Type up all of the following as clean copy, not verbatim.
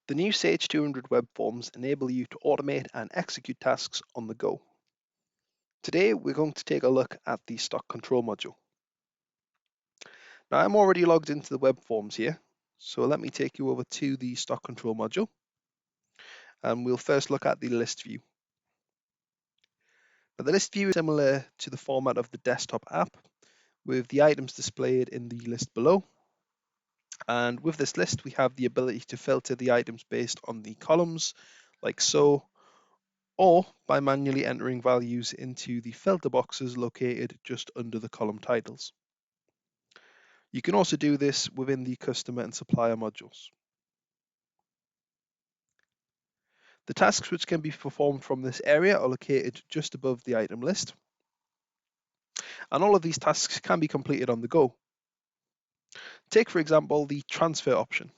The new Sage 200 web forms enable you to automate and execute tasks on the go. Today, we're going to take a look at the stock control module. Now, I'm already logged into the web forms here, so let me take you over to the stock control module, and we'll first look at the list view. Now, the list view is similar to the format of the desktop app, with the items displayed in the list below. And with this list, we have the ability to filter the items based on the columns, like so, or by manually entering values into the filter boxes located just under the column titles. You can also do this within the customer and supplier modules. The tasks which can be performed from this area are located just above the item list, and all of these tasks can be completed on the go. Take, for example, the transfer option.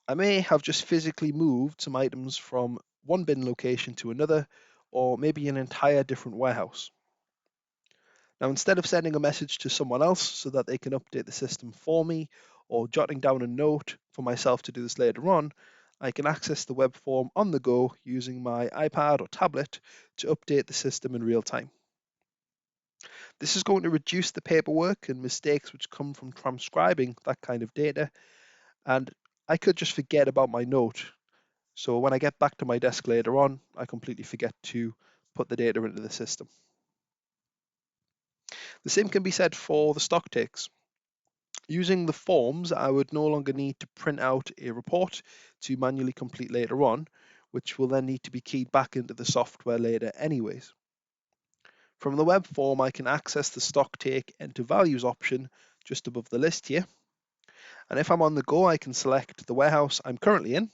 I may have just physically moved some items from one bin location to another, or maybe an entire different warehouse. Now, instead of sending a message to someone else so that they can update the system for me, or jotting down a note for myself to do this later on, I can access the web form on the go using my iPad or tablet to update the system in real time. This is going to reduce the paperwork and mistakes which come from transcribing that kind of data, and I could just forget about my note. So when I get back to my desk later on, I completely forget to put the data into the system. The same can be said for the stock takes. Using the forms, I would no longer need to print out a report to manually complete later on, which will then need to be keyed back into the software later anyways. From the web form, I can access the stock take enter values option just above the list here. And if I'm on the go, I can select the warehouse I'm currently in,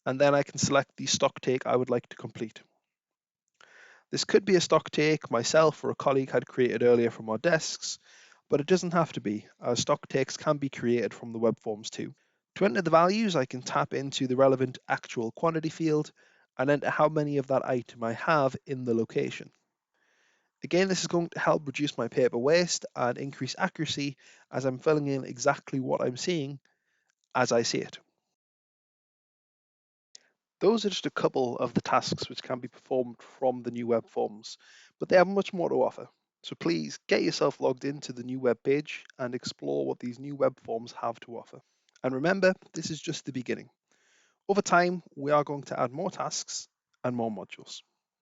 and then I can select the stock take I would like to complete. This could be a stock take myself or a colleague had created earlier from our desks, but it doesn't have to be, as stock takes can be created from the web forms too. To enter the values, I can tap into the relevant actual quantity field and enter how many of that item I have in the location. Again, this is going to help reduce my paper waste and increase accuracy as I'm filling in exactly what I'm seeing as I see it. Those are just a couple of the tasks which can be performed from the new web forms, but they have much more to offer. So please get yourself logged into the new web page and explore what these new web forms have to offer. And remember, this is just the beginning. Over time, we are going to add more tasks and more modules.